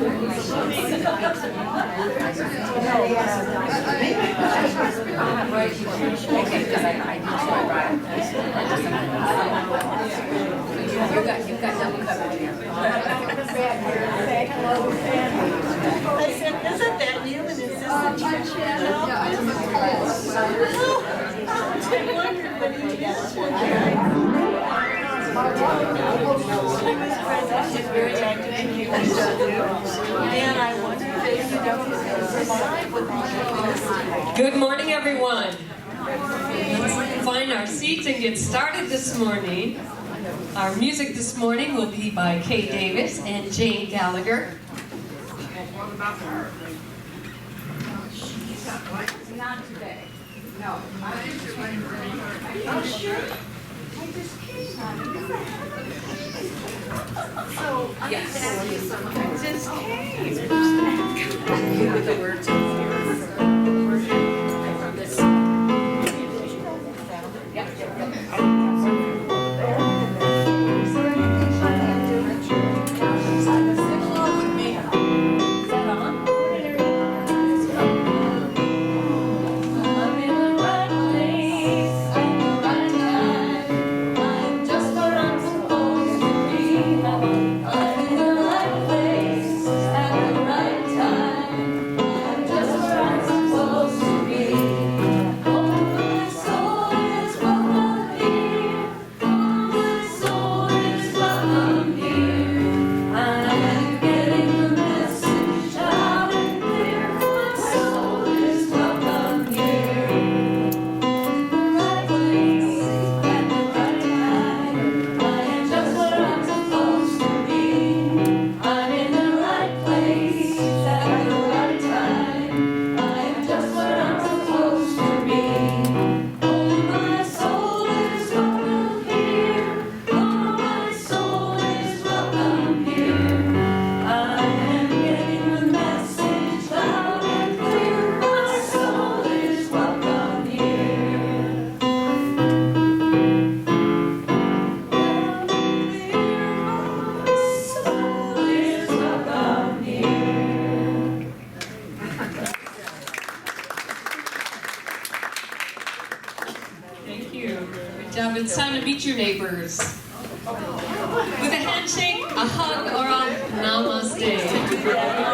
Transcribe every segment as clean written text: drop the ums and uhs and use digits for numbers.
You've got double coverage here. I said, isn't that you? And is this the church channel? I wondered what he is. She's very active in the and I wonder if you don't survive with me. Good morning, everyone. Let's find our seats and get started this morning. Our music this morning will be by Kay Davis and Jane Gallagher. Not today. No. Oh, sure. I just came on it. So, Yes. thank you so much. I just came. With the words in here. From this. It's time to meet your neighbors. With a handshake, a hug, or a namaste.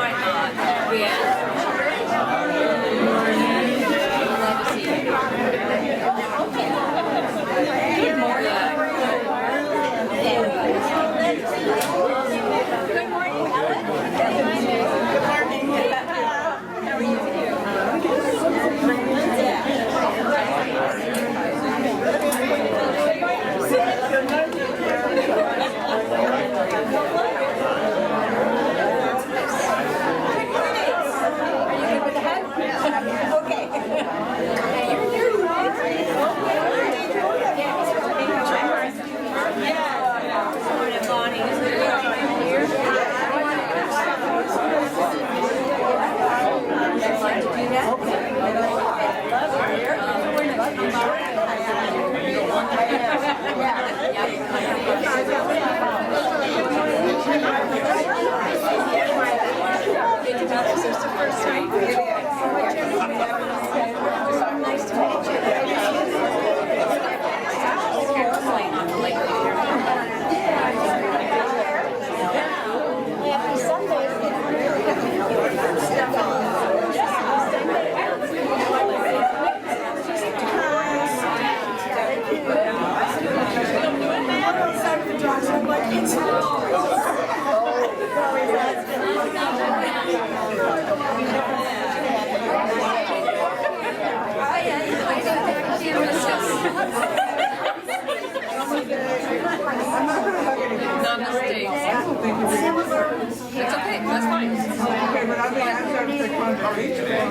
It's okay, that's fine. Okay, but I mean, I'm trying to take one for each day.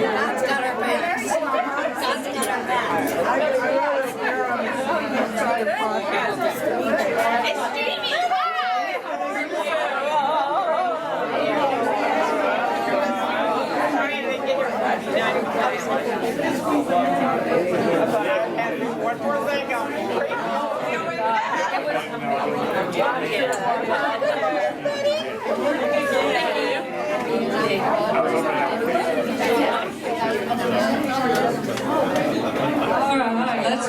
God's got our backs. God's got our backs. It's Jamie. One more thing, All right, let's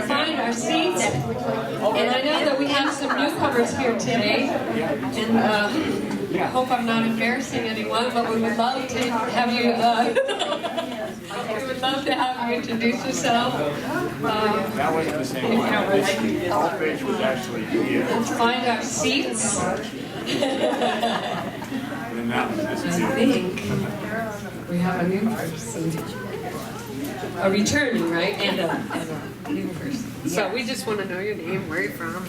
find our seats. And I know that we have some newcomers here today. And I hope I'm not embarrassing anyone, but we would love to have you. We would love to have you introduce yourself. That wasn't the same one. This whole page was actually here. Let's find our seats. And that was I disappeared. think we have a new person. A returning, right? And a new person. So we just want to know your name, where you're from.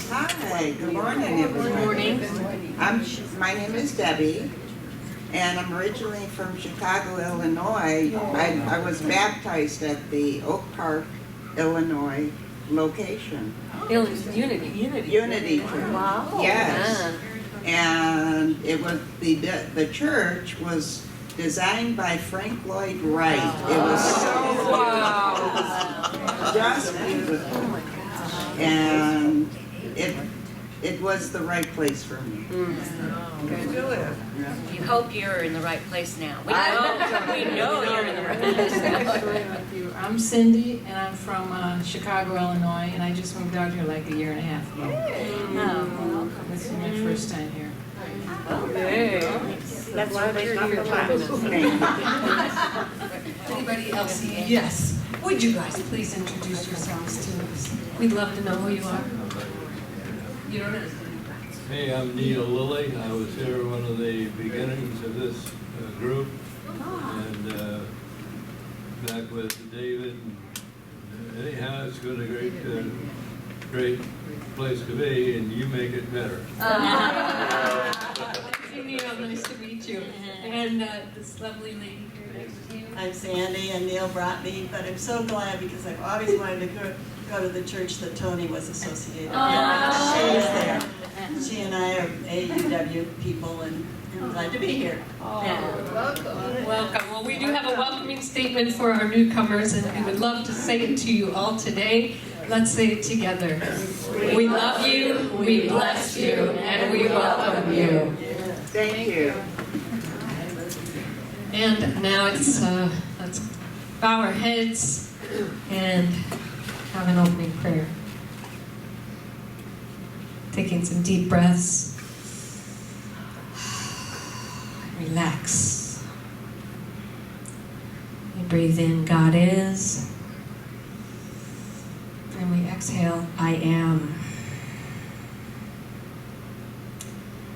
Hi, good morning, everyone. Good morning. My name is Debbie, and I'm originally from Chicago, Illinois. I was baptized at the Oak Park, Illinois location. Unity. Unity Church. Wow. Yes. And it was the church was designed by Frank Lloyd Wright. It was so just beautiful. And it was the right place for me. You hope you're in the right place now. We know you're in the right place now. I'm Cindy, and I'm from Chicago, Illinois, and I just moved out here like a year and a half ago. This is my first time here. That's why you're Anybody else? Yes. Would you guys please introduce yourselves to us? We'd love to know who you are. You don't have to. Hey, I'm Neil Lilly. I was here one of the beginnings of this group, and back with David. Anyhow, it's been a great place to be, and you make it better. Neil, nice to meet you. And this lovely lady here next to you. I'm Sandy, and Neil brought me, but I'm so glad because I've always wanted to go to the church that Tony was associated with. She's there. She and I are AUW people, and I'm glad to be here. Welcome. Well, we do have a welcoming statement for our newcomers, and we would love to say it to you all today. Let's say it together. We love you, we bless you, and we welcome you. Thank you. And now let's bow our heads and have an opening prayer. Taking some deep breaths. Relax. We breathe in, God is. And we exhale, I am.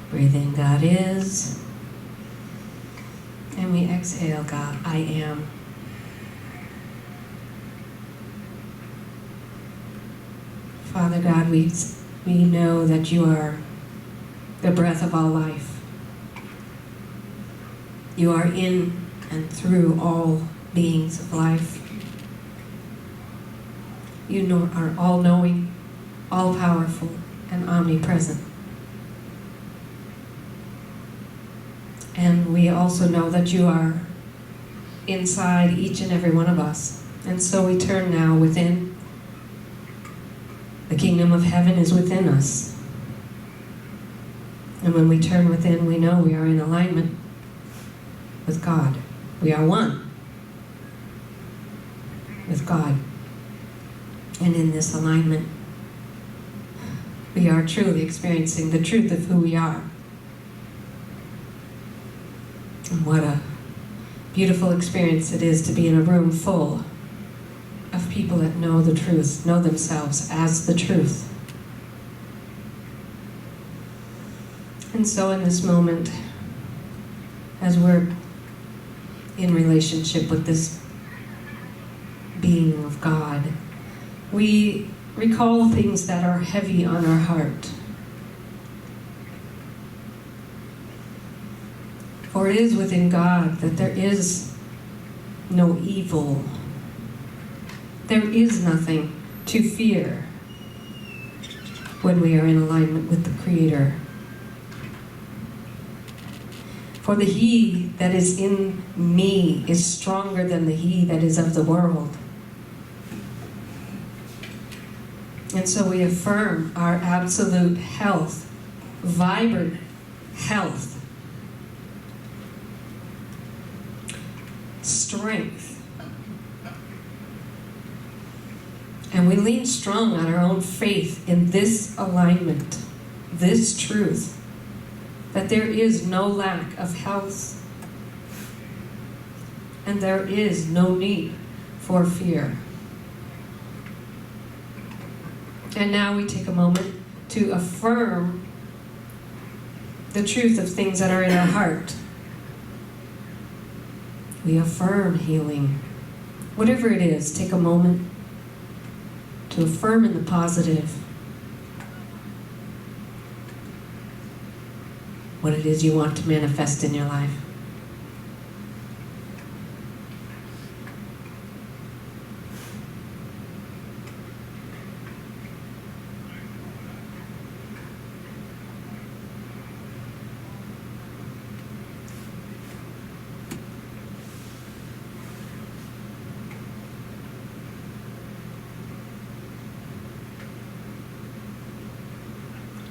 Breathe in, God is. And we exhale, God, I am. Father God, we know that you are the breath of all life. You are in and through all beings of life. You are all-knowing, all-powerful, and omnipresent. And we also know that you are inside each and every one of us. And so we turn now within. The kingdom of heaven is within us. And when we turn within, we know we are in alignment with God. We are one with God. And in this alignment, we are truly experiencing the truth of who we are. And what a beautiful experience it is to be in a room full of people that know the truth, know themselves as the truth. And so in this moment, as we're in relationship with this being of God, we recall things that are heavy on our heart. For it is within God that there is no evil. There is nothing to fear when we are in alignment with the Creator. For the He that is in me is stronger than the he that is of the world. And so we affirm our absolute health, vibrant health, strength. And we lean strong on our own faith in this alignment, this truth, that there is no lack of health and there is no need for fear. And now we take a moment to affirm the truth of things that are in our heart. We affirm healing. Whatever it is, take a moment to affirm in the positive what it is you want to manifest in your life.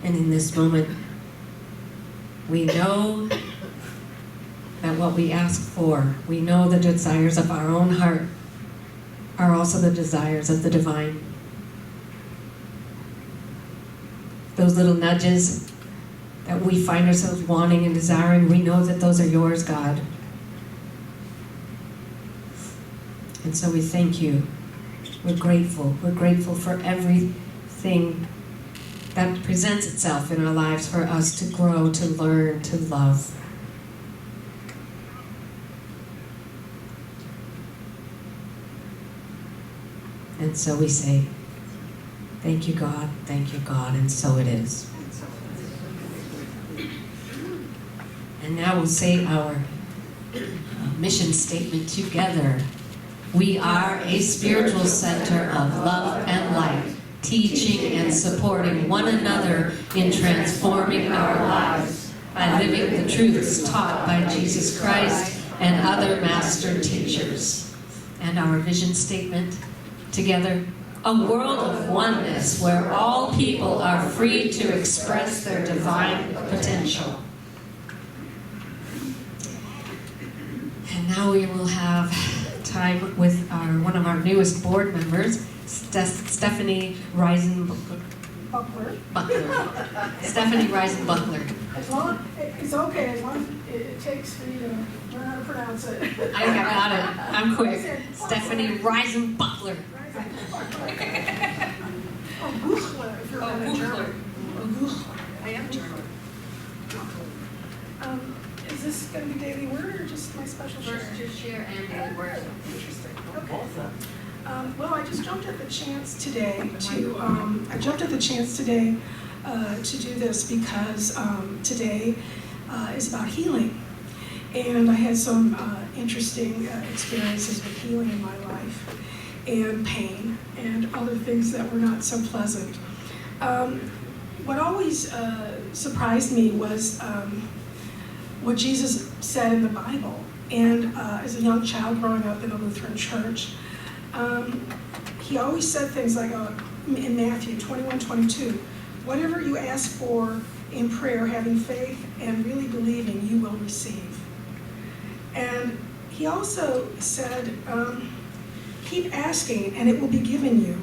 And in this moment, we know that what we ask for, we know the desires of our own heart are also the desires of the divine. Those little nudges that we find ourselves wanting and desiring, we know that those are yours, God. And so we thank you. We're grateful. We're grateful for everything that presents itself in our lives for us to grow, to learn, to love. And so we say, thank you, God, and so it is. And now we'll say our mission statement together. We are a spiritual center of love and light, teaching and supporting one another in transforming our lives by living the truths taught by Jesus Christ and other master teachers. And our vision statement together, a world of oneness where all people are free to express their divine potential. And now we will have time with one of our newest board members, Stephanie Reisenbuckler. Stephanie Reisenbuckler. It's okay, as long as it takes for you to learn how to pronounce it. I think I got it. I'm quick. Stephanie Reisenbuckler. Oh, Buchler, if you're in German. I am German. Is this going to be daily word or just my special share? First, just share and daily word. Interesting. Okay. Well, I just jumped at the chance today to do this because today is about healing, and I had some interesting experiences with healing in my life, and pain, and other things that were not so pleasant. What always surprised me was what Jesus said in the Bible, and as a young child growing up in a Lutheran church. He always said things like in Matthew 21:22, whatever you ask for in prayer, having faith and really believing, you will receive. And he also said, keep asking and it will be given you.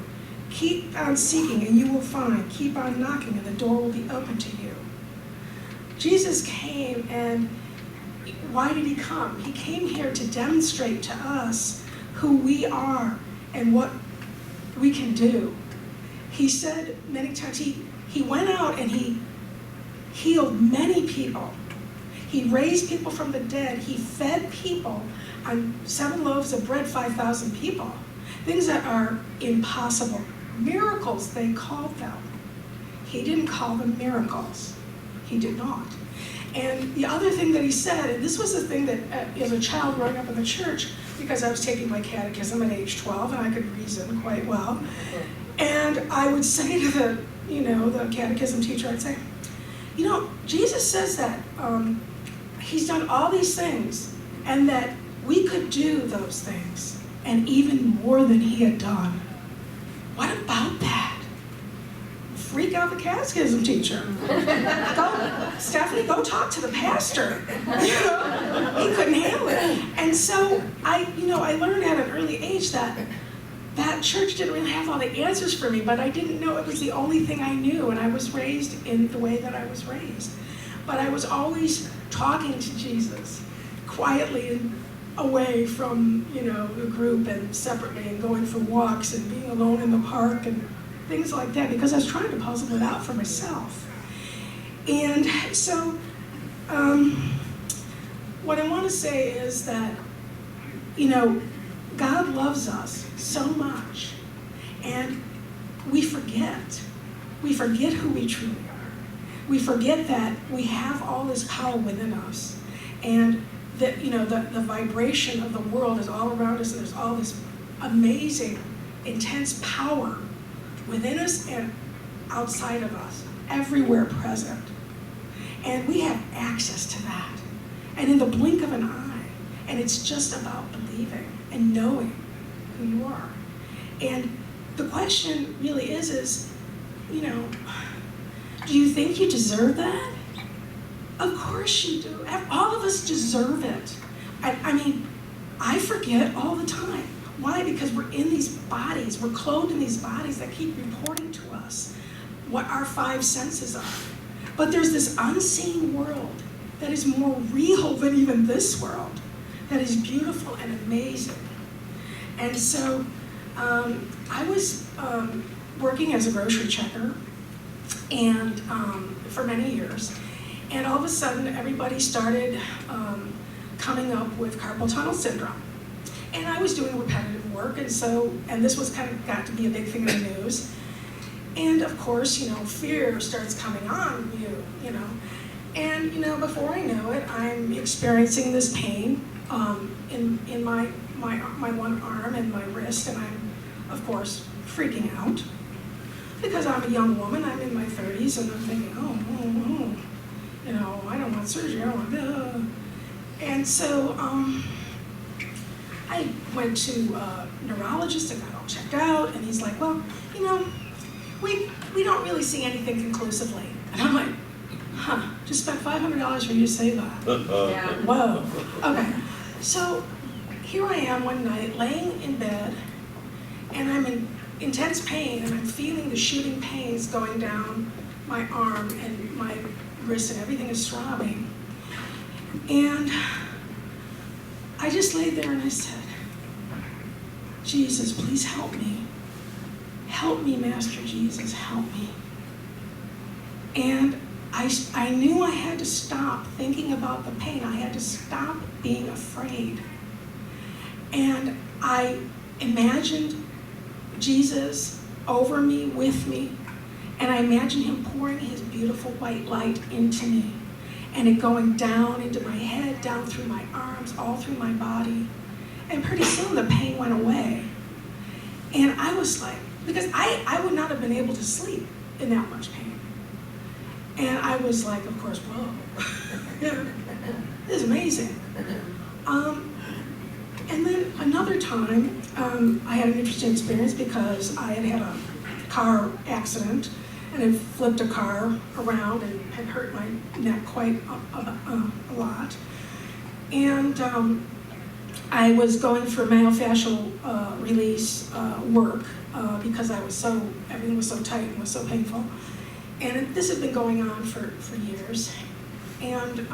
Keep on seeking and you will find. Keep on knocking and the door will be open to you. Jesus came, and why did he come? He came here to demonstrate to us who we are and what we can do. He said many times, he went out and he healed many people. He raised people from the dead. He fed people on 7 loaves of bread, 5,000 people. Things that are impossible. Miracles, they called them. He didn't call them miracles. He did not. And the other thing that he said, and this was the thing that as a child growing up in the church, because I was taking my catechism at age 12 and I could reason quite well, and I would say to the catechism teacher, I'd say, Jesus says that he's done all these things and that we could do those things and even more than he had done. What about that? freak out the catechism teacher. Stephanie, go talk to the pastor. He couldn't handle it. And so I learned at an early age that church didn't really have all the answers for me, but I didn't know it was the only thing I knew, and I was raised in the way that I was raised. But I was always talking to Jesus quietly and away from, the group and separately and going for walks and being alone in the park and things like that, because I was trying to puzzle it out for myself. And so what I want to say is that, God loves us so much, and we forget. We forget who we truly are. We forget that we have all this power within us, and that, the vibration of the world is all around us, and there's all this amazing, intense power within us and outside of us, everywhere present. And we have access to that. And in the blink of an eye, and it's just about believing and knowing who you are. And the question really is, do you think you deserve that? Of course you do. All of us deserve it. I forget all the time. Why? Because we're in these bodies, we're clothed in these bodies that keep reporting to us what our five senses are. But there's this unseen world that is more real than even this world, that is beautiful and amazing. And so I was working as a grocery checker and for many years, and all of a sudden everybody started coming up with carpal tunnel syndrome. And I was doing repetitive work, and this was got to be a big thing in the news. And of course, fear starts coming on you. And before I know it, I'm experiencing this pain in my one arm and my wrist, and I'm, of course, freaking out because I'm a young woman. I'm in my 30s, and I'm thinking, I don't want surgery. I don't want. And so I went to a neurologist and got all checked out, and he's like, well, we don't really see anything conclusively. And I'm like, just spent $500 for you to say that. Yeah. Whoa. Okay. So here I am one night laying in bed, and I'm in intense pain, and I'm feeling the shooting pains going down my arm and my wrist, and everything is throbbing. And I just laid there and I said, Jesus, please help me. Help me, Master Jesus, help me. And I knew I had to stop thinking about the pain. I had to stop being afraid. And I imagined Jesus over me, with me, and I imagined him pouring his beautiful white light into me, and it going down into my head, down through my arms, all through my body. And pretty soon the pain went away. And I was like, because I would not have been able to sleep in that much pain. And I was like, of course, whoa, this is amazing. And then another time, I had an interesting experience because I had a car accident and had flipped a car around and had hurt my neck quite a lot. And I was going for myofascial release work because everything was so tight and was so painful. And this had been going on for years. And,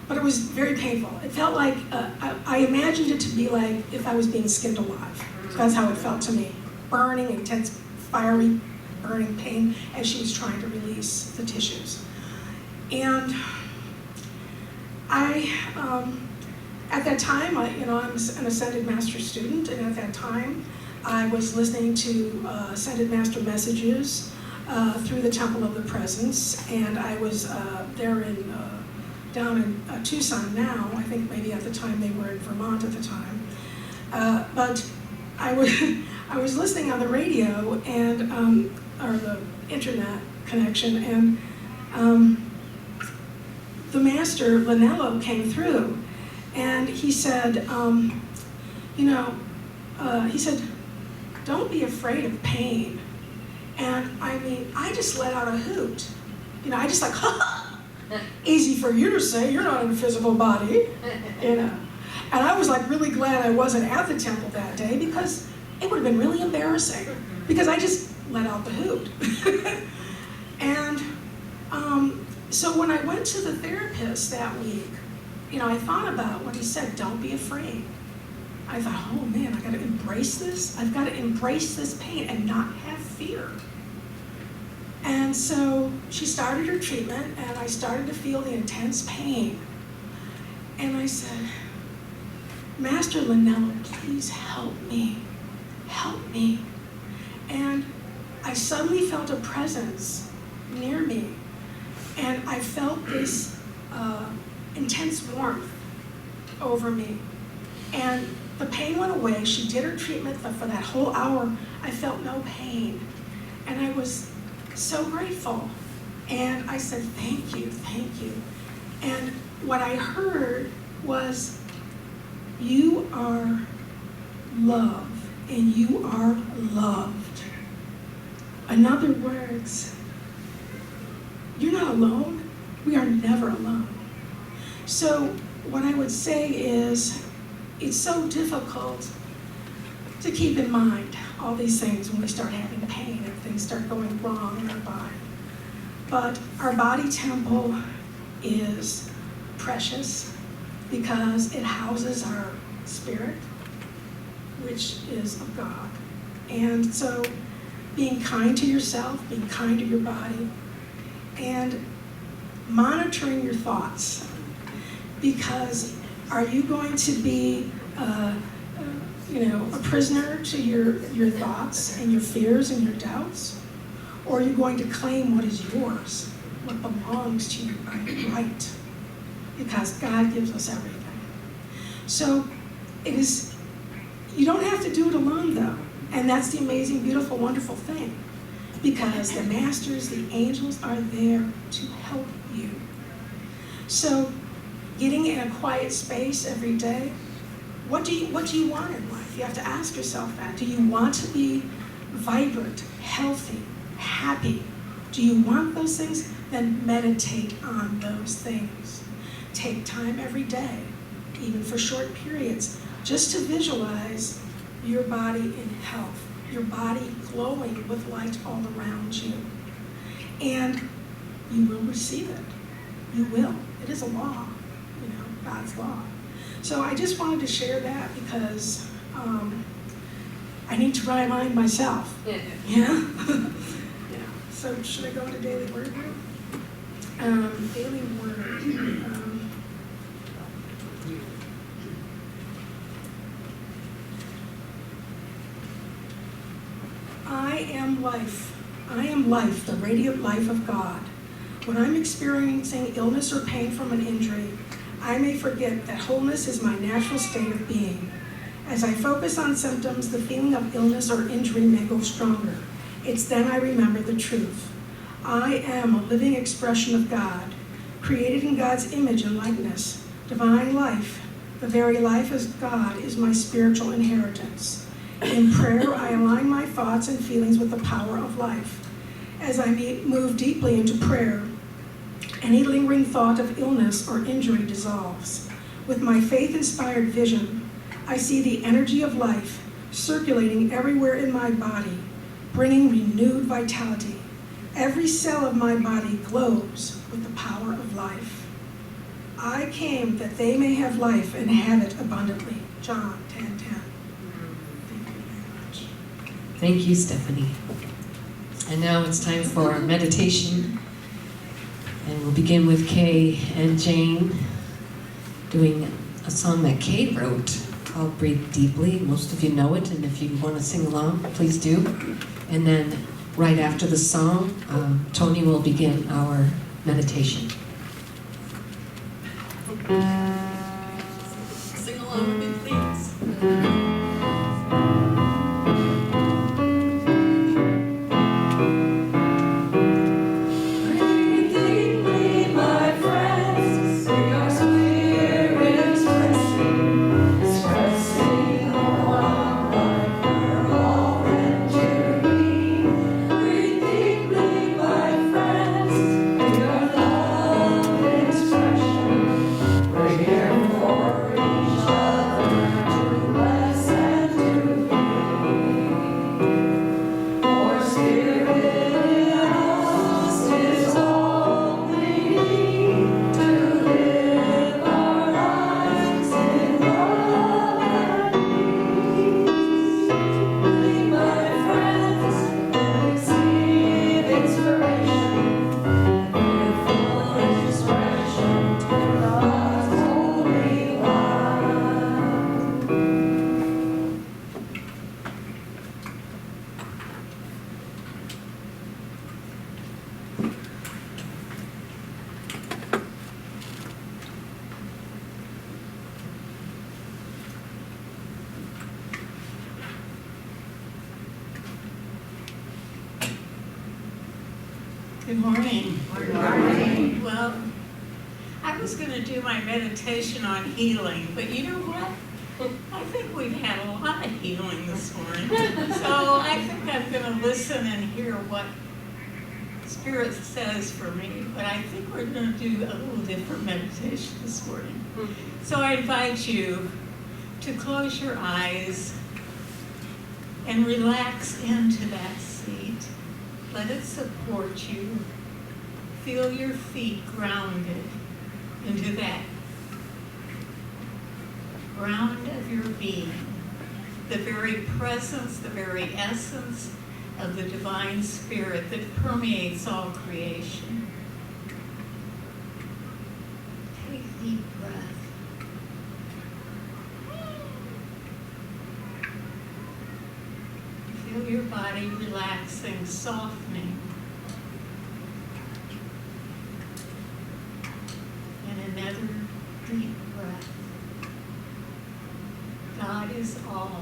but it was very painful. It felt like, I imagined it to be like if I was being skinned alive. That's how it felt to me. Burning, intense, fiery, burning pain as she was trying to release the tissues. And at that time, I'm an Ascended Master student, and at that time, I was listening to Ascended Master messages through the Temple of the Presence, and I was there down in Tucson now. I think maybe at the time they were in Vermont at the time. But I was listening on the radio and or the internet connection, and the Master Lanello came through, and he said, he said, don't be afraid of pain. And I mean, I just let out a hoot. You know, I just like, ha ha, easy for you to say, you're not in a physical body, you know. And I was like really glad I wasn't at the temple that day because it would have been really embarrassing because I just let out the hoot. And so when I went to the therapist that week, you know, I thought about what he said, don't be afraid. I thought, oh man, I gotta embrace this. I've gotta embrace this pain and not have fear. And so she started her treatment and I started to feel the intense pain. And I said, Master Lanella, please help me. Help me. And I suddenly felt a presence near me. And I felt this intense warmth over me. And the pain went away. She did her treatment, but for that whole hour, I felt no pain. And I was so grateful. And I said, thank you, thank you. And what I heard was, you are love, and you are loved. In other words, you're not alone. We are never alone. So what I would say is, it's so difficult to keep in mind all these things when we start having pain and things start going wrong in our body. But our body temple is precious because it houses our spirit, which is of God. And so being kind to yourself, being kind to your body, and monitoring your thoughts. Because are you going to be a prisoner to your thoughts and your fears and your doubts? Or are you going to claim what is yours, what belongs to you by right? Because God gives us everything. So you don't have to do it alone though. And that's the amazing, beautiful, wonderful thing. Because the masters, the angels are there to help you. So getting in a quiet space every day, what do you want in life? You have to ask yourself that. Do you want to be vibrant, healthy, happy? Do you want those things? Then meditate on those things. Take time every day, even for short periods, just to visualize your body in health, your body glowing with light all around you. And you will receive it. You will. It is a law, God's law. So I just wanted to share that because I need to remind myself. Yeah. Yeah. So should I go into daily word now? Daily word. I am life. I am life, the radiant life of God. When I'm experiencing illness or pain from an injury, I may forget that wholeness is my natural state of being. As I focus on symptoms, the feeling of illness or injury may go stronger. It's then I remember the truth. I am a living expression of God, created in God's image and likeness, divine life. The very life of God is my spiritual inheritance. In prayer, I align my thoughts and feelings with the power of life. As I move deeply into prayer, any lingering thought of illness or injury dissolves. With my faith-inspired vision, I see the energy of life circulating everywhere in my body, bringing renewed vitality. Every cell of my body glows with the power of life. I came that they may have life and have it abundantly. John 10:10. Thank you very much. Thank you, Stephanie. And now it's time for our meditation. And we'll begin with Kay and Jane doing a song that Kay wrote called Breathe Deeply. Most of you know it, and if you want to sing along, please do. And then right after the song, Tony will begin our meditation. Sing along with me, please. Breathe deeply. Good morning. Good morning. Well, I was going to do my meditation on healing, but you know what? I think we've had a lot of healing this morning. So I think I'm going to listen and hear what Spirit says for me. But I think we're going to do a little different meditation this morning. So I invite you to close your eyes and relax into that seat. Let it support you. Feel your feet grounded into that ground of your being, the very presence, the very essence of the divine spirit that permeates all creation. Take a deep breath. Feel your body relaxing, softening. And another deep breath. God is all,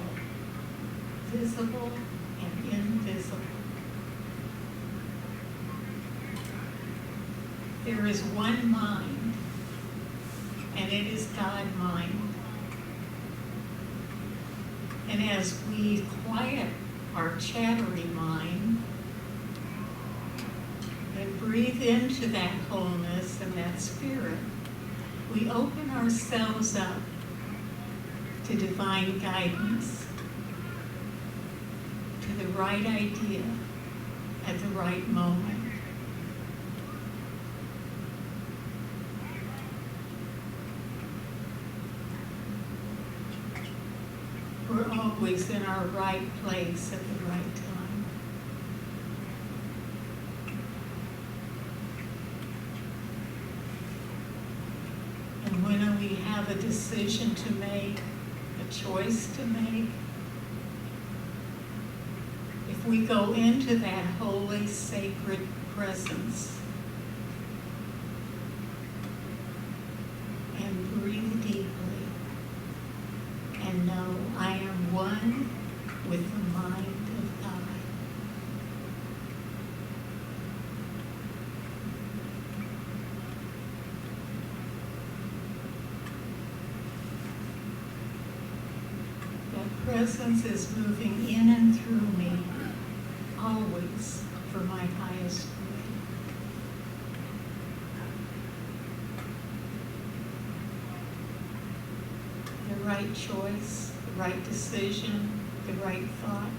visible and invisible. There is one mind, and it is God mind. And as we quiet our chattery mind and breathe into that wholeness and that spirit, we open ourselves up to divine guidance, to the right idea at the right moment. We're always in our right place at the right time. And when we have a decision to make, a choice to make, if we go into that holy, sacred presence and breathe deeply and know I am one with the mind of God. Presence is moving in and through me, always for my highest good. The right choice, the right decision, the right thought.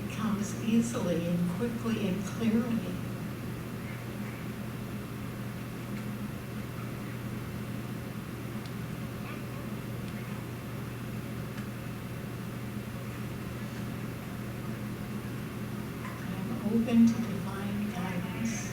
It comes easily and quickly and clearly. Open to divine guidance.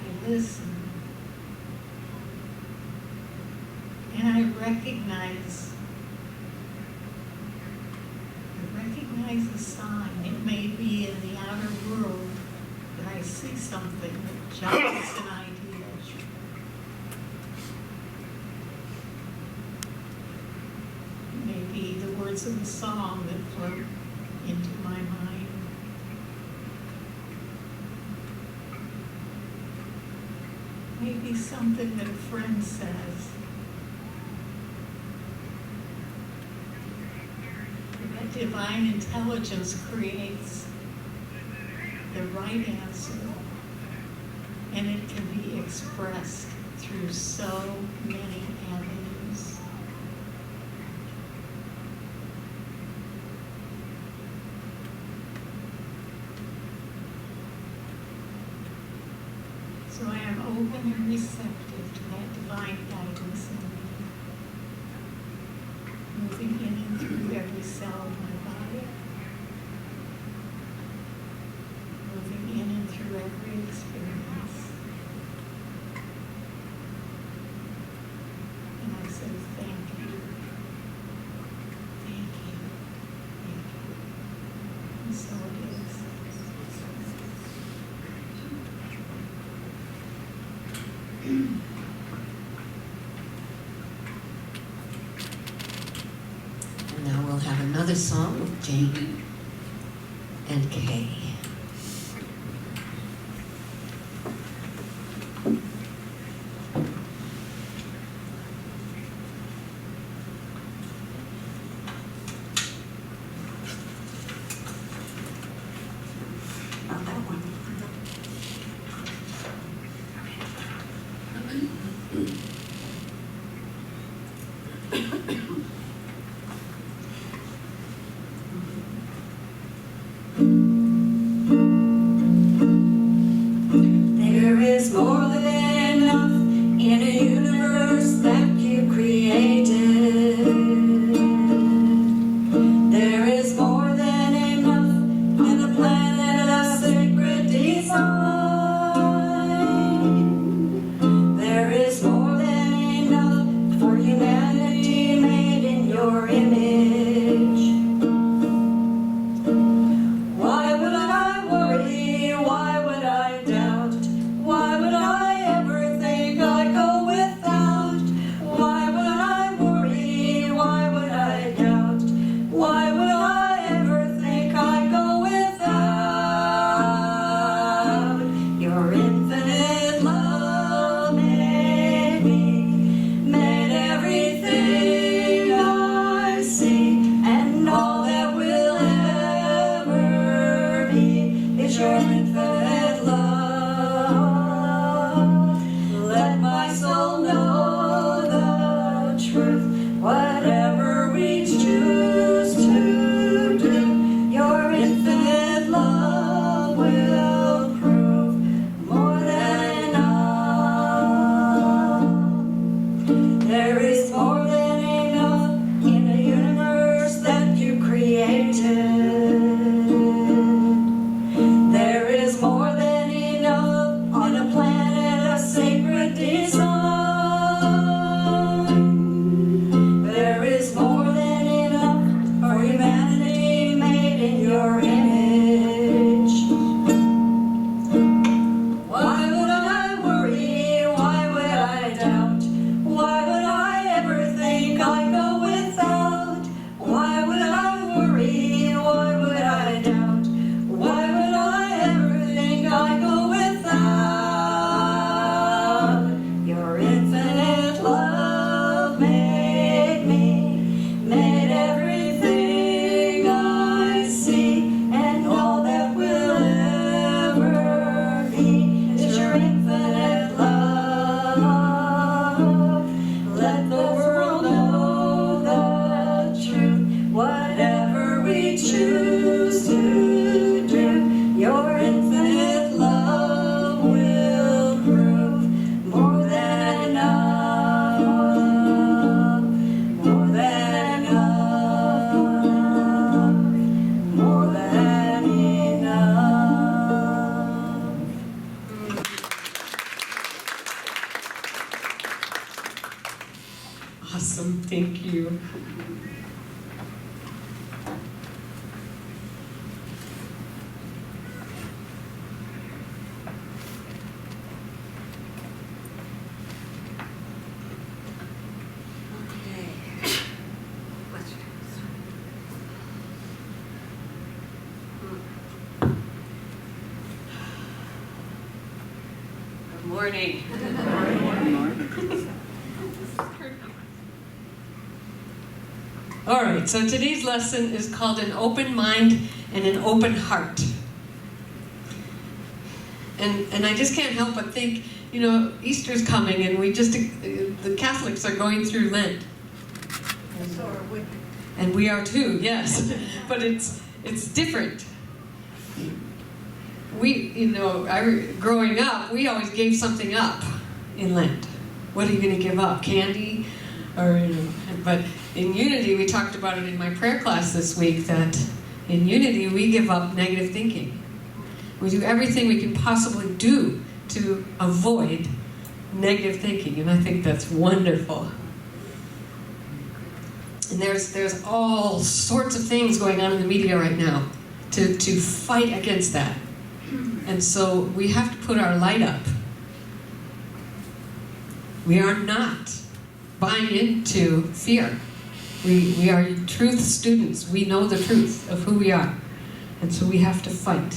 I listen. And I recognize the sign. It may be in the outer world that I see something that jumps an idea. It may be the words of a song that float into my mind. Maybe something that a friend says. Divine intelligence creates the right answer, and it can be expressed through so many avenues. So I am open and receptive to that divine guidance in me, moving in and through every cell of my body, moving in and through every experience. And I say thank you. another song with Jane and Kay. There is more than enough in a universe that you created. There is more than enough in a planet of sacred design. There is more than enough for humanity made in your image. Why would I worry? Why would I doubt? Why would I ever think I'd go without? Why would I worry? Why would I doubt? Why would I ever think I'd go without? Your infinite love made me, made everything I see, and all that will ever be is your infinite love. Let my soul know the truth, whatever we choose to do, your infinite love will prove more than enough. There is more than enough in a universe that you created. There is more than enough on a planet of sacred design. There is more than enough for humanity made in your image. Why would I worry? Why would I doubt? Why would I ever think I'd go without? Why would I worry? Why would I doubt? Why would I ever think I'd go without? Your infinite love made me, made everything I see, and all that will ever be is your infinite love. Let the world know the truth, whatever we choose to do, your infinite love will prove more than enough, more than enough, more than enough. Awesome, thank you. Okay. Questions? Good morning. All right, so today's lesson is called An Open Mind and an Open Heart. And I just can't help but think, you know, Easter's coming and the Catholics are going through Lent. So are we. And we are too, yes. But it's different. Growing up, we always gave something up in Lent. What are you going to give up? Candy? But in Unity, we talked about it in my prayer class this week, that in Unity, we give up negative thinking. We do everything we can possibly do to avoid negative thinking, and I think that's wonderful. And there's all sorts of things going on in the media right now to fight against that. And so we have to put our light up. We are not buying into fear. We are truth students. We know the truth of who we are. And so we have to fight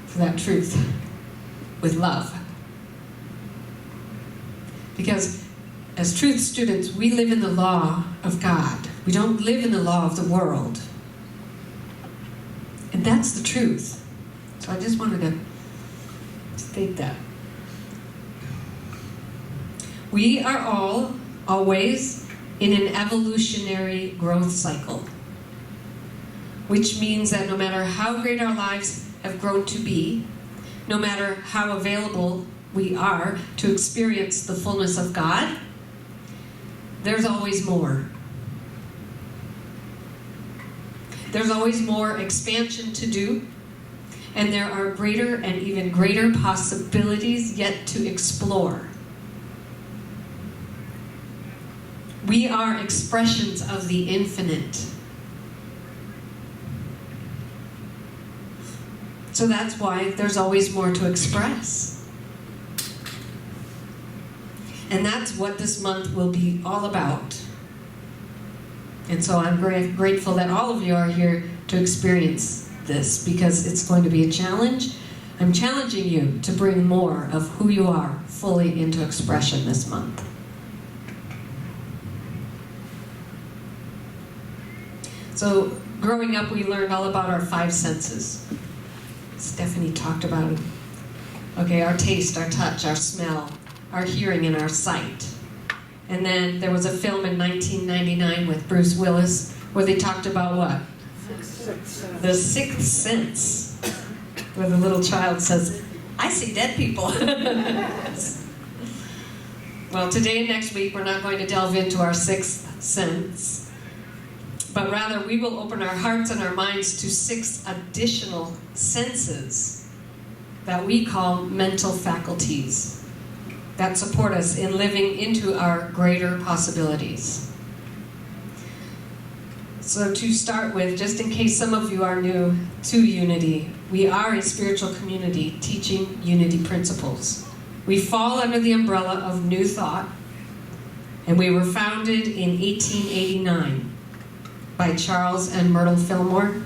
for that truth with love. Because as truth students, we live in the law of God. We don't live in the law of the world. And that's the truth. So I just wanted to state that. We are all always in an evolutionary growth cycle, which means that no matter how great our lives have grown to be, no matter how available we are to experience the fullness of God, there's always more. There's always more expansion to do, and there are greater and even greater possibilities yet to explore. We are expressions of the infinite. So that's why there's always more to express. And that's what this month will be all about. And so I'm grateful that all of you are here to experience this, because it's going to be a challenge. I'm challenging you to bring more of who you are fully into expression this month. So growing up, we learned all about our 5 senses. Stephanie talked about it. Okay, our taste, our touch, our smell, our hearing, and our sight. And then there was a film in 1999 with Bruce Willis where they talked about what? The sixth sense. Where the little child says, I see dead people. Well, today and next week we're not going to delve into our 6th sense, but rather we will open our hearts and our minds to 6 additional senses that we call mental faculties that support us in living into our greater possibilities. So to start with, just in case some of you are new to Unity, we are a spiritual community teaching Unity principles. We fall under the umbrella of New Thought, and we were founded in 1889 by Charles and Myrtle Fillmore,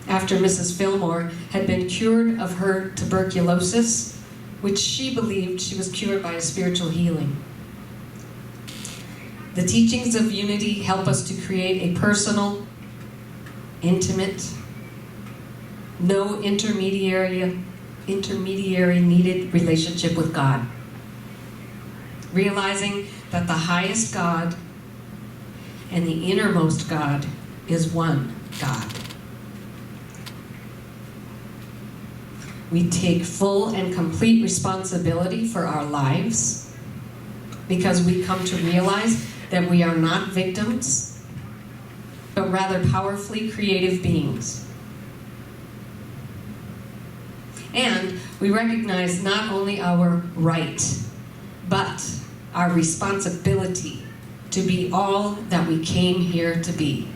after Mrs. Fillmore had been cured of her tuberculosis, which she believed she was cured by a spiritual healing. The teachings of Unity help us to create a personal, intimate, no intermediary needed relationship with God. Realizing that the highest God and the innermost God is one God. We take full and complete responsibility for our lives because we come to realize that we are not victims, but rather powerfully creative beings. And we recognize not only our right, but our responsibility to be all that we came here to be.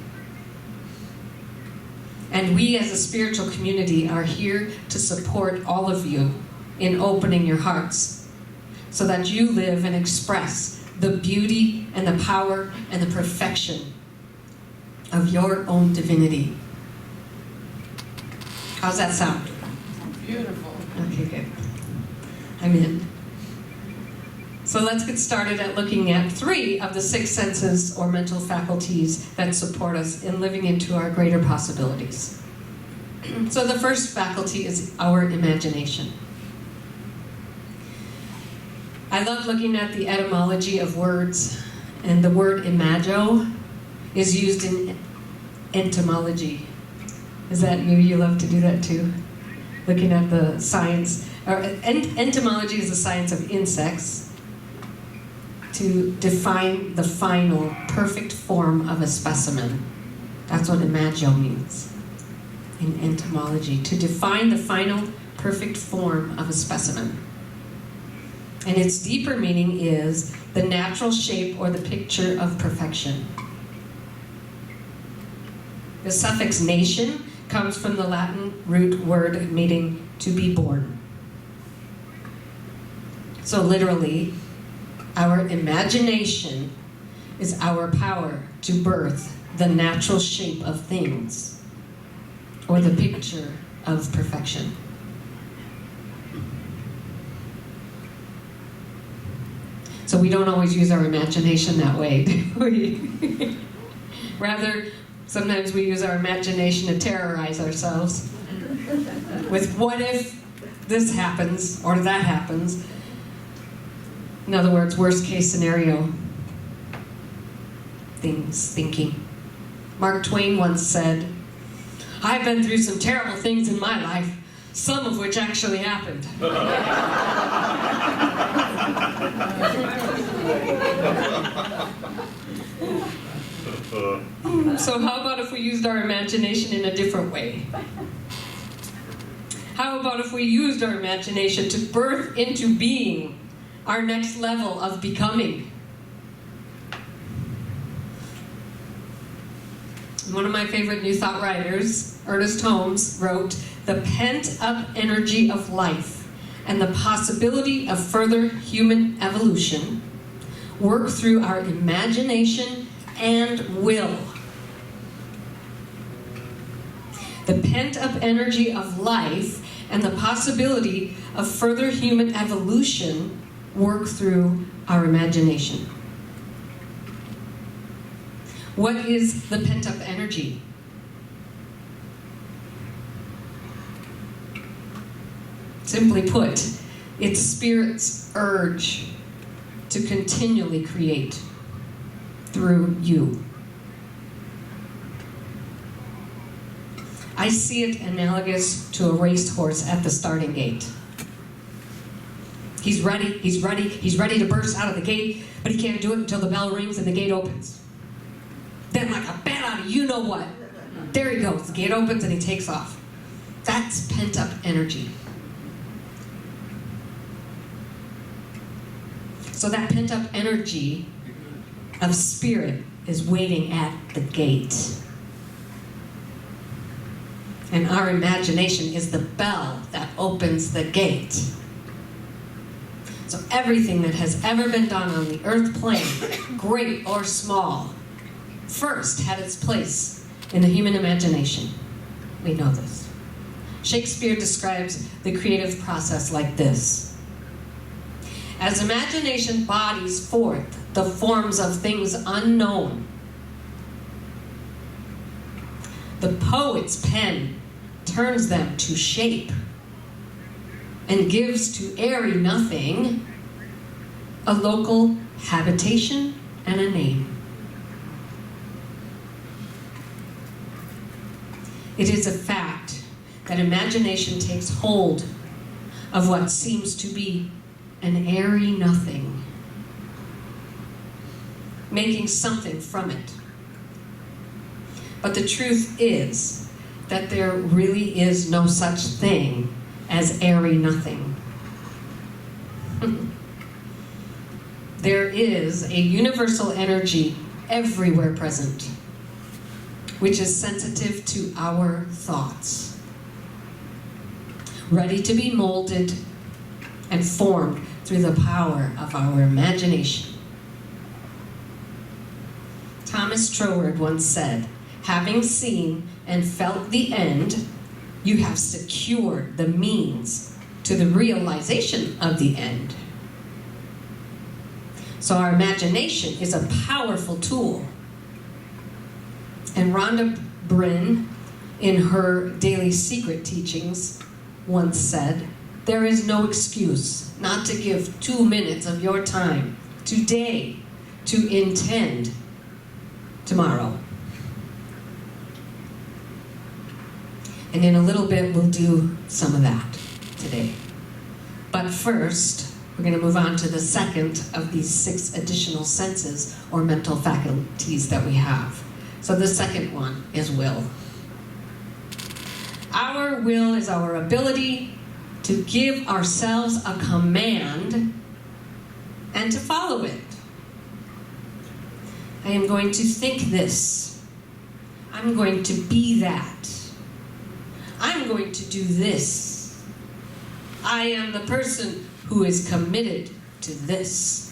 And we as a spiritual community are here to support all of you in opening your hearts so that you live and express the beauty and the power and the perfection of your own divinity. How's that sound? Beautiful. Okay, good. I'm in. So let's get started at looking at 3 of the 6 senses or mental faculties that support us in living into our greater possibilities. So the first faculty is our imagination. I love looking at the etymology of words, and the word imago is used in entomology. Is that you? You love to do that too? Looking at the science, or entomology is the science of insects, to define the final, perfect form of a specimen. That's what imago means in entomology, to define the final, perfect form of a specimen. And its deeper meaning is the natural shape or the picture of perfection. The suffix nation comes from the Latin root word meaning to be born. So literally, our imagination is our power to birth the natural shape of things, or the picture of perfection. So we don't always use our imagination that way, do we? Rather, sometimes we use our imagination to terrorize ourselves with what if this happens or that happens. In other words, worst case scenario thinking. Mark Twain once said, "I've been through some terrible things in my life, some of which actually happened." So how about if we used our imagination in a different way? How about if we used our imagination to birth into being our next level of becoming? One of my favorite New Thought writers, Ernest Holmes, wrote, "The pent-up energy of life and the possibility of further human evolution work through our imagination and will." The pent-up energy of life and the possibility of further human evolution work through our imagination. What is the pent-up energy? Simply put, it's Spirit's urge to continually create through you. I see it analogous to a racehorse at the starting gate. He's ready to burst out of the gate, but he can't do it until the bell rings and the gate opens. Then like a bat out of you-know-what, there he goes, the gate opens and he takes off. That's pent-up energy. So that pent-up energy of Spirit is waiting at the gate. And our imagination is the bell that opens the gate. So everything that has ever been done on the earth plane, great or small, first had its place in the human imagination. We know this. Shakespeare describes the creative process like this: as imagination bodies forth the forms of things unknown, the poet's pen turns them to shape and gives to airy nothing a local habitation and a name. It is a fact that imagination takes hold of what seems to be an airy nothing, making something from it. But the truth is that there really is no such thing as airy nothing. There is a universal energy everywhere present, which is sensitive to our thoughts, ready to be molded and formed through the power of our imagination. Thomas Troward once said, "Having seen and felt the end, you have secured the means to the realization of the end." So our imagination is a powerful tool. And Rhonda Bryn, in her Daily Secret teachings, once said, "There is no excuse not to give 2 minutes of your time today to intend tomorrow." And in a little bit, we'll do some of that today. But first, we're going to move on to the second of these 6 additional senses or mental faculties that we have. So the second one is will. Our will is our ability to give ourselves a command and to follow it. I am going to think this. I'm going to be that. I'm going to do this. I am the person who is committed to this.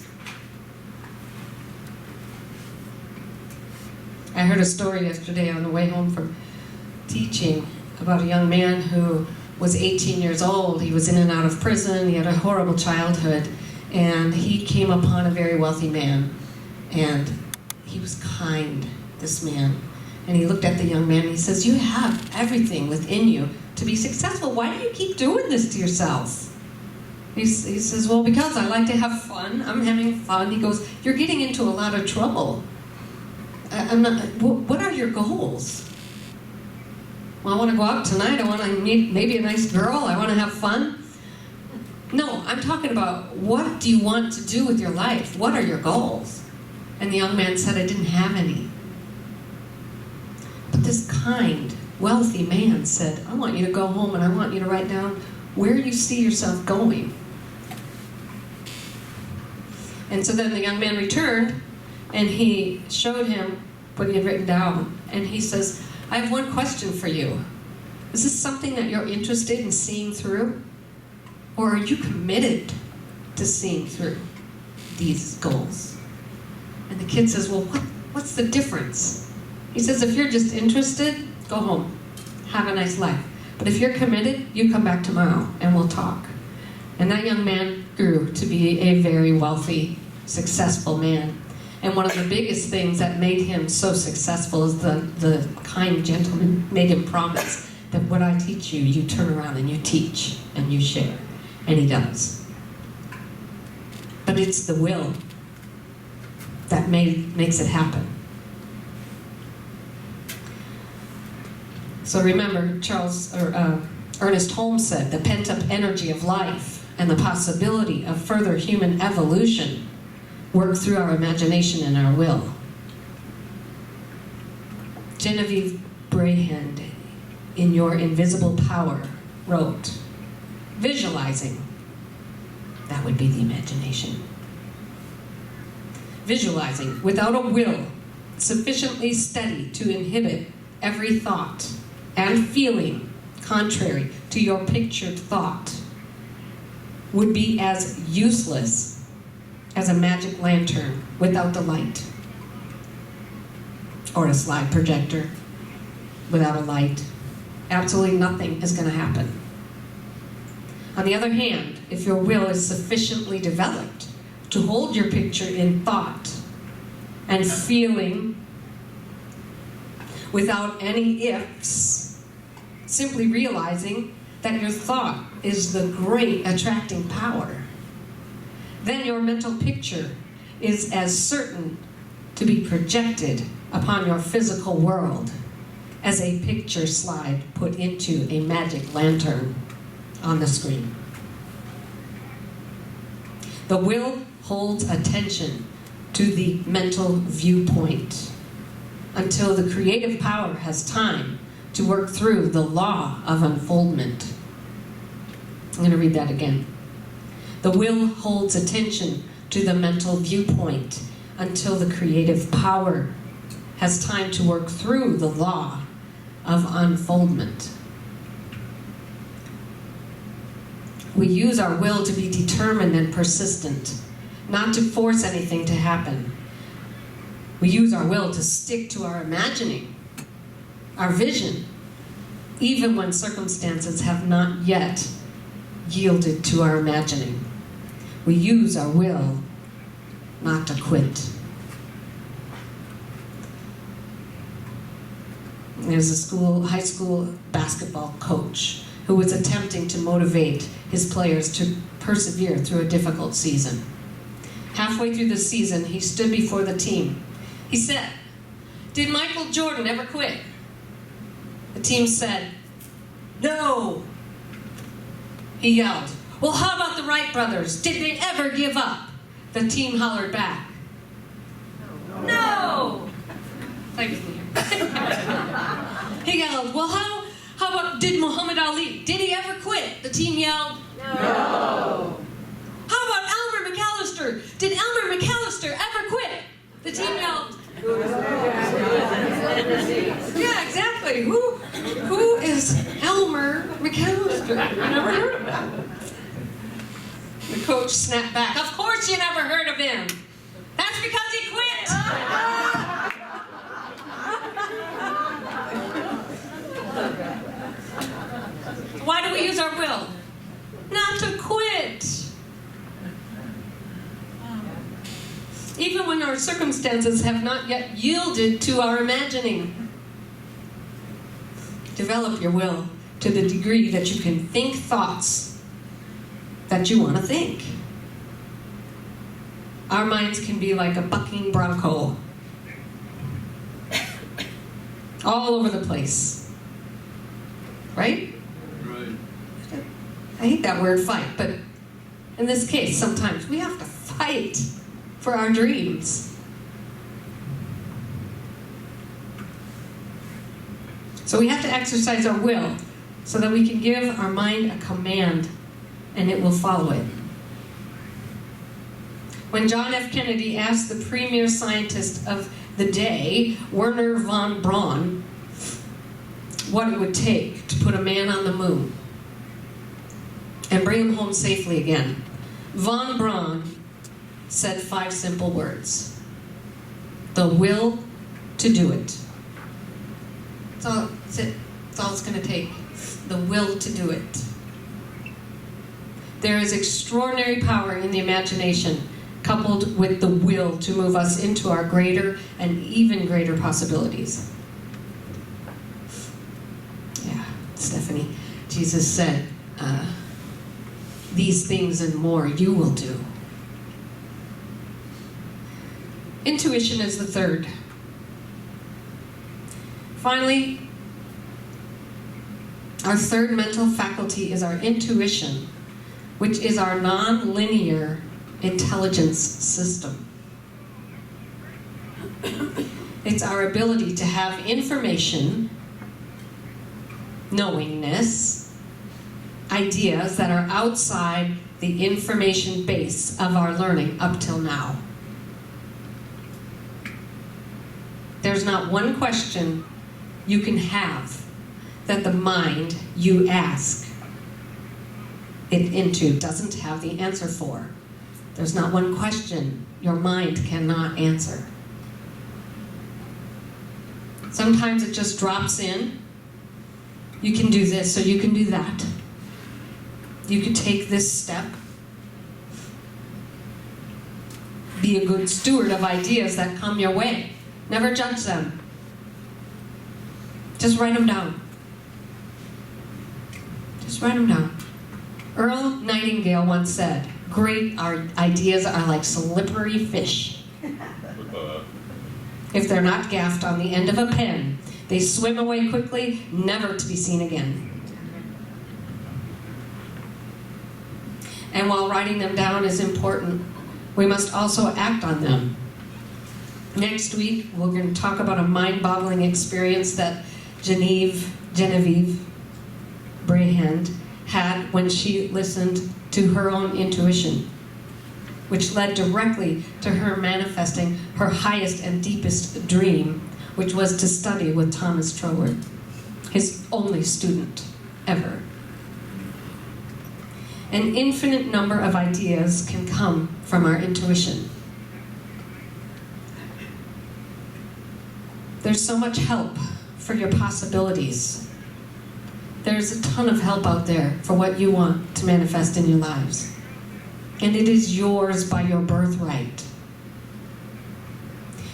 I heard a story yesterday on the way home from teaching about a young man who was 18 years old. He was in and out of prison. He had a horrible childhood. And he came upon a very wealthy man. And he was kind, this man. And he looked at the young man and he says, you have everything within you to be successful. Why do you keep doing this to yourself? He says, well, because I like to have fun. I'm having fun. He goes, you're getting into a lot of trouble. What are your goals? Well, I want to go out tonight. I want to meet maybe a nice girl. I want to have fun. No, I'm talking about what do you want to do with your life? What are your goals? And the young man said, I didn't have any. But this kind, wealthy man said, I want you to go home and I want you to write down where you see yourself going. And so then the young man returned and he showed him what he had written down. And he says, I have one question for you. Is this something that you're interested in seeing through? Or are you committed to seeing through these goals? And the kid says, well, what's the difference? He says, if you're just interested, go home. Have a nice life. But if you're committed, you come back tomorrow and we'll talk. And that young man grew to be a very wealthy, successful man. And one of the biggest things that made him so successful is the kind gentleman made him promise that what I teach you, you turn around and you teach and you share. And he does. But it's the will that makes it happen. So remember, Ernest Holmes said, the pent-up energy of life and the possibility of further human evolution work through our imagination and our will. Genevieve Brahand, in Your Invisible Power, wrote, visualizing, that would be the imagination. Visualizing without a will sufficiently steady to inhibit every thought and feeling contrary to your pictured thought would be as useless as a magic lantern without the light, or a slide projector without a light. Absolutely nothing is going to happen. On the other hand, if your will is sufficiently developed to hold your picture in thought and feeling without any ifs, simply realizing that your thought is the great attracting power, then your mental picture is as certain to be projected upon your physical world as a picture slide put into a magic lantern on the screen. The will holds attention to the mental viewpoint until the creative power has time to work through the law of unfoldment. I'm going to read that again. The will holds attention to the mental viewpoint until the creative power has time to work through the law of unfoldment. We use our will to be determined and persistent, not to force anything to happen. We use our will to stick to our imagining, our vision, even when circumstances have not yet yielded to our imagining. We use our will not to quit. There's a high school basketball coach who was attempting to motivate his players to persevere through a difficult season. Halfway through the season, he stood before the team. He said, "Did Michael Jordan ever quit?" The team said, "No." He yelled, "Well, how about the Wright brothers? Did they ever give up?" The team hollered back, "No." Thanks, Leah. He yelled, "Well, how about, did Muhammad Ali? Did he ever quit?" The team yelled, "No." "How about Elmer McAllister? Did Elmer McAllister ever quit?" The team yelled, "Yeah, exactly. Who is Elmer McAllister? Never heard of him." The coach snapped back, "Of course you never heard of him. That's because he quit." even when our circumstances have not yet yielded to our imagining. Develop your will to the degree that you can think thoughts that you want to think. Our minds can be like a bucking bronco, all over the place. Right? Right. I hate that word fight, but in this case, sometimes we have to fight for our dreams. So we have to exercise our will so that we can give our mind a command and it will follow it. When John F. Kennedy asked the premier scientist of the day, Wernher von Braun, what it would take to put a man on the moon and bring him home safely again, von Braun said 5 simple words: the will to do it. That's it. That's all it's going to take. The will to do it. There is extraordinary power in the imagination, coupled with the will to move us into our greater and even greater possibilities. Yeah, Stephanie, Jesus said, these things and more you will do. Intuition is the third. Finally, our third mental faculty is our intuition, which is our non-linear intelligence system. It's our ability to have information, knowingness, ideas that are outside the information base of our learning up till now. There's not one question you can have that the mind you ask it into doesn't have the answer for. There's not one question your mind cannot answer. Sometimes it just drops in. You can do this, so you can do that. You could take this step. Be a good steward of ideas that come your way. Never judge them. Just write them down. Just write them down. Earl Nightingale once said, great ideas are like slippery fish. If they're not gaffed on the end of a pen, they swim away quickly, never to be seen again. And while writing them down is important, we must also act on them. Next week, we're going to talk about a mind-boggling experience that Genevieve Brahand had when she listened to her own intuition, which led directly to her manifesting her highest and deepest dream, which was to study with Thomas Troward, his only student ever. An infinite number of ideas can come from our intuition. There's so much help for your possibilities. There's a ton of help out there for what you want to manifest in your lives. And it is yours by your birthright.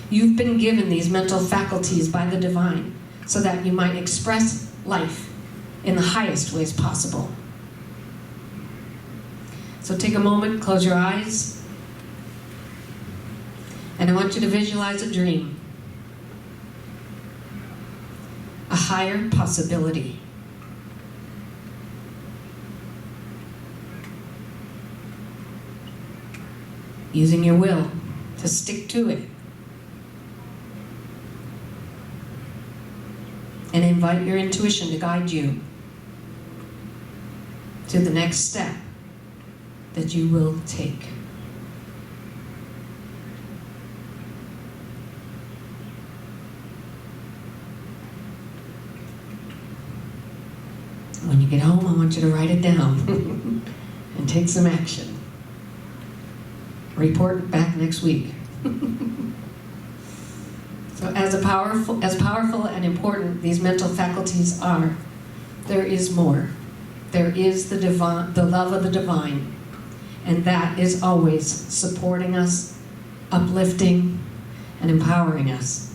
You've been given these mental faculties by the divine so that you might express life in the highest ways possible. So take a moment, close your eyes, and I want you to visualize a dream. A higher possibility. Using your will to stick to it. And invite your intuition to guide you to the next step that you will take. When you get home, I want you to write it down and take some action. Report back next week. So as powerful and important these mental faculties are, there is more. There is the love of the divine, and that is always supporting us uplifting, and empowering us.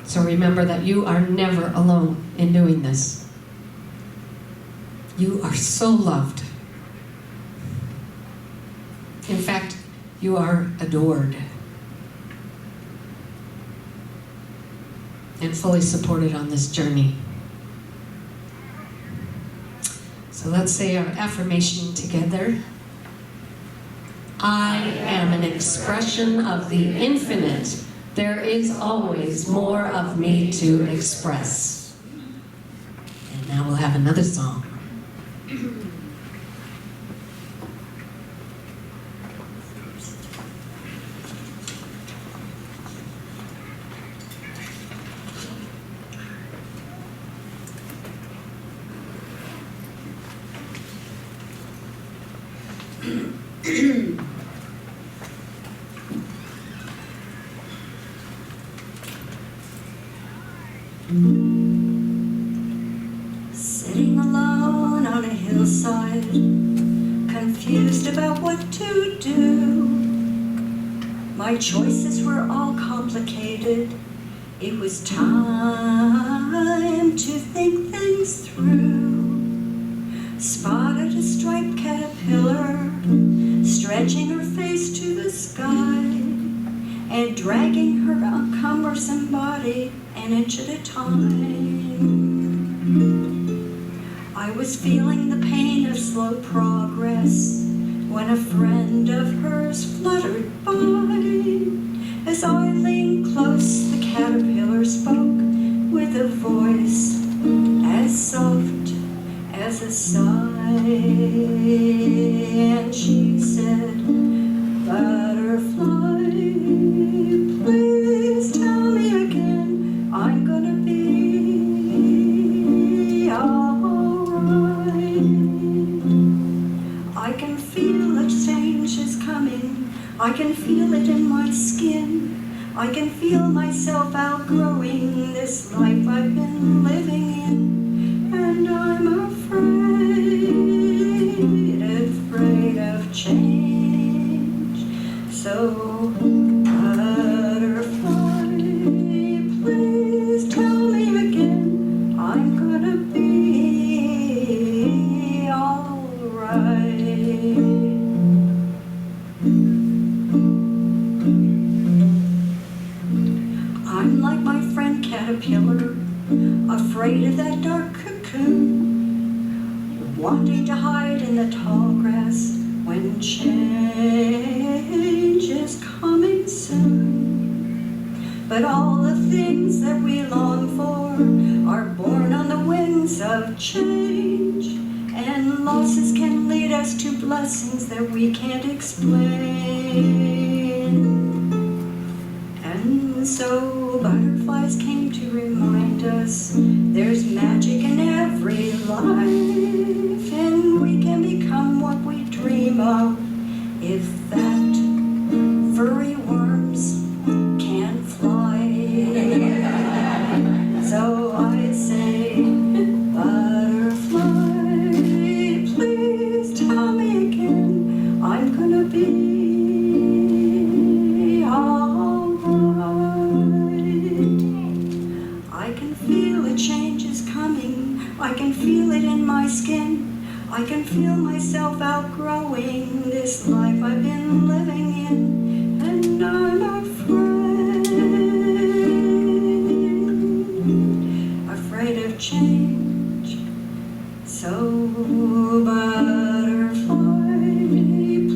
So remember that you are never alone in doing this. You are so loved. In fact, you are adored and fully supported on this journey. So let's say our affirmation together. I am an expression of the infinite. There is always more of me to express. And now we'll have another song. Sitting alone on a hillside, confused about what to do. My choices were all complicated. It was time to think things through. Spotted a striped caterpillar, stretching her face to the sky and dragging her cumbersome body an inch at a time. I was feeling the pain of slow progress when a friend of hers fluttered by. As I leaned close, the caterpillar spoke with a voice as soft as a sigh, and she said, "Butterfly, please tell me again, I'm gonna be alright. I can feel a change is coming, I can feel it in my skin. I can feel myself outgrowing this life I've been living in, and I'm afraid of change. So, butterfly, please tell me again, I'm gonna be alright." I'm like my friend caterpillar, afraid of that dark cocoon, wanting to hide in the tall grass when change is coming soon. But all the things that we long for are born on the wings of change, and losses can lead us to blessings that we can't explain. And so butterflies came to remind us there's magic in every life, and we can become what we dream of if that furry worms can fly. So I say, butterfly, please tell me again, I'm gonna be I can feel a change is coming. I can feel it in my skin. I can feel myself outgrowing this life I've been living in, and I'm afraid of change. So, butterfly,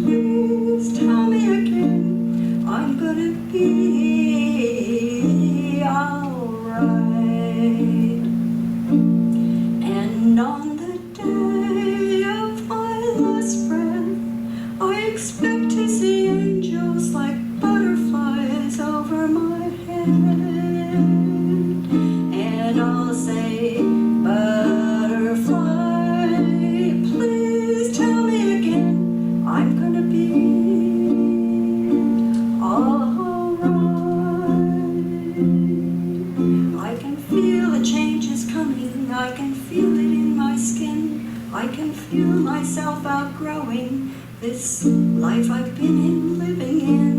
please tell me again, I'm gonna be alright. And on the day of my last breath, I expect to see angels like butterflies over my head. And I'll say, butterfly, please tell me again, I'm gonna be I can feel a change is coming, I can feel it in my skin, I can feel myself outgrowing this life I've been living in.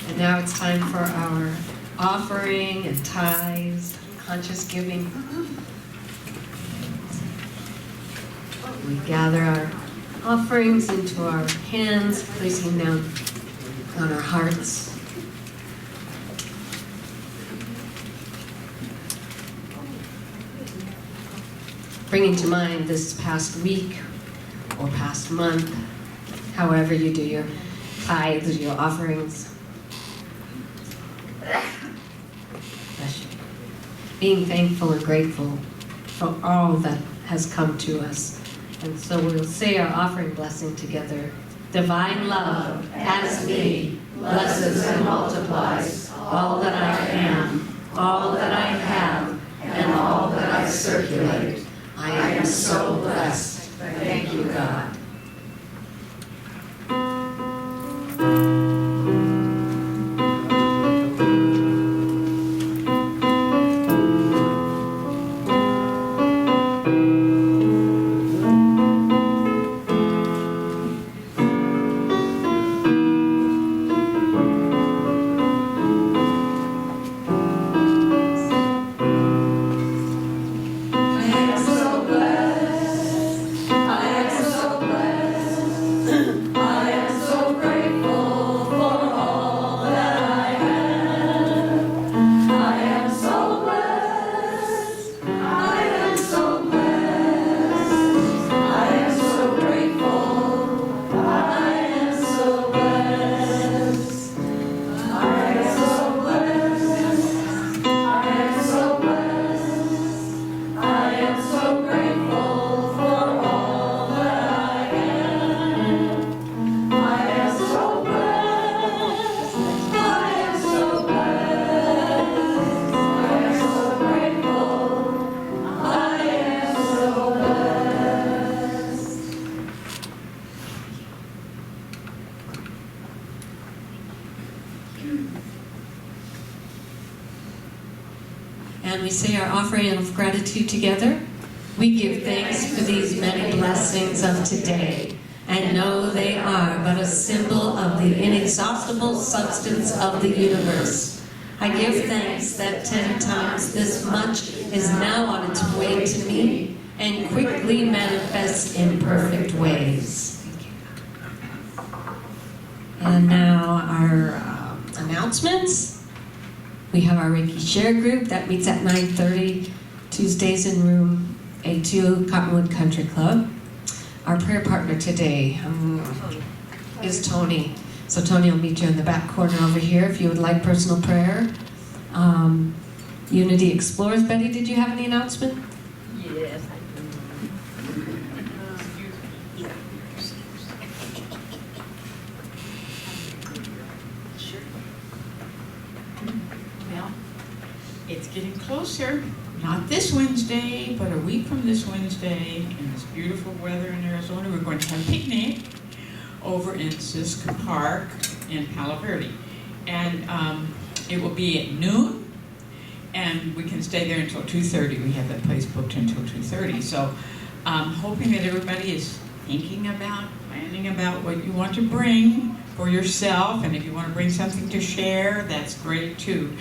And now it's time for our offering and tithes, conscious giving. We gather our offerings into our hands, placing them on our hearts. Bringing to mind this past week or past month, however you do your tithes, your offerings. Bless you. Being thankful and grateful for all that has come to us. And so we'll say our offering blessing together. Divine love, as me, blesses and multiplies all that I am, all that I have, and all that I circulate. I am so blessed. Thank you, God. And we say our offering of gratitude together. We give thanks for these many blessings of today, and know they are but a symbol of the inexhaustible substance of the universe. I give thanks that 10 times this much is now on its way to me, and quickly manifests in perfect ways. And now our announcements. We have our Reiki Share group that meets at 9:30 Tuesdays in room A2, Cottonwood Country Club. Our prayer partner today is Tony. So Tony will meet you in the back corner over here if you would like personal prayer. Unity Explorers. Betty, did you have any announcement? Yes. Well, it's getting closer. Not this Wednesday, but a week from this Wednesday, in this beautiful weather in Arizona, we're going to have a picnic over in Siska Park in Palo Verde. And it will be at noon, and we can stay there until 2:30. We have that place booked until 2:30. So I'm hoping that everybody is thinking about, planning about what you want to bring for yourself, and if you want to bring something to share, that's great too.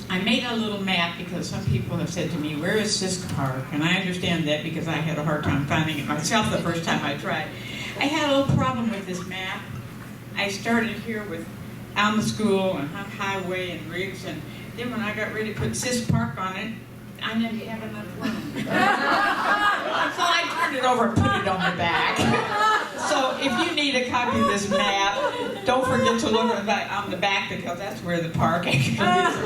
I made a little map because some people have said to me, where is Siska Park? And I understand that because I had a hard time finding it myself the first time I tried. I had a little problem with this map. I started here with Alma School and Hunt Highway and Riggs, and then when I got ready to put Siska Park on it, I didn't have enough room. So I turned it over and put it on the back. So if you need a copy of this map, don't forget to look on the back because that's where the park actually is.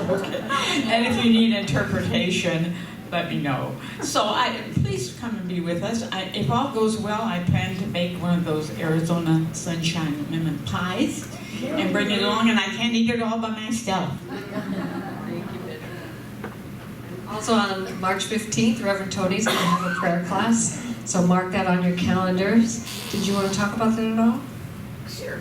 And if you need interpretation, let me know. So please come and be with us. If all goes well, I plan to make one of those Arizona sunshine lemon pies and bring it along, and I can't eat it all by myself. Also on March 15th, Reverend Tony's going to have a prayer class, so mark that on your calendars. Did you want to talk about that at all? Sure.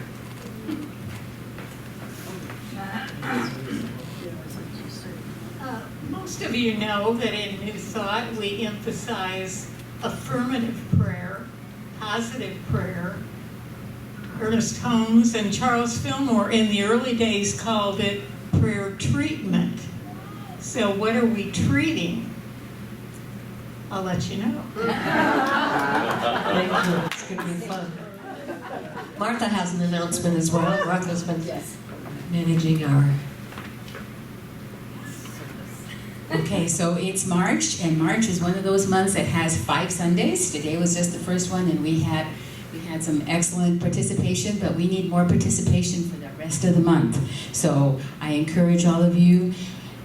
Most of you know that in New Thought we emphasize affirmative prayer, positive prayer, Ernest Holmes and Charles Fillmore in the early days called it prayer treatment. So what are we treating? I'll let you know. Thank you. It's going to be fun. Martha has an announcement as well. Martha's been managing our... Okay, so it's March, and March is one of those months that has 5 Sundays. Today was just the first one, and we had some excellent participation, but we need more participation for the rest of the month. So I encourage all of you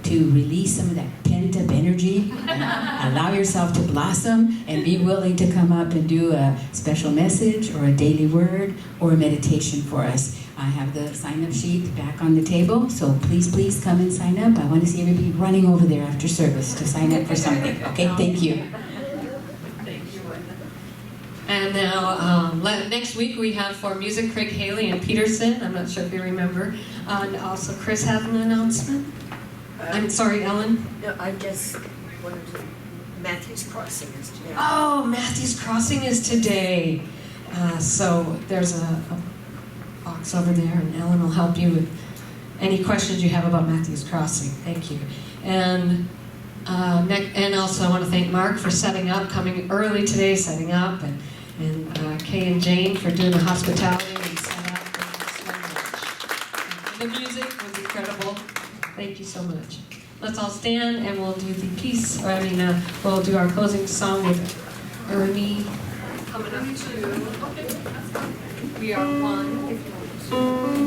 to release some of that pent-up energy, allow yourself to blossom, and be willing to come up and do a special message or a daily word or a meditation for us. I have the sign-up sheet back on the table, so please come and sign up. I want to see everybody running over there after service to sign up for something. Okay, thank you. And now, next week we have for music Craig Haley and Peterson. I'm not sure if you remember. And also Chris has an announcement. I'm sorry, Ellen? No, I just wanted to, Matthew's Crossing is today. Oh, Matthew's Crossing is today. So there's a box over there, and Ellen will help you with any questions you have about Matthew's Crossing. Thank you. And also I want to thank Mark for setting up, coming early today, setting up, and Kay and Jane for doing the hospitality and set up. Thank you so much. And the music was incredible. Thank you so much. Let's all stand and we'll do the peace, we'll do our closing song with Ernie coming up to We Are One. If you want to.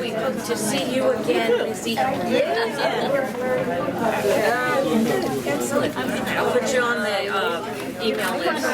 We hope to see you again, Lizzie. Excellent. I'll put you on the email list.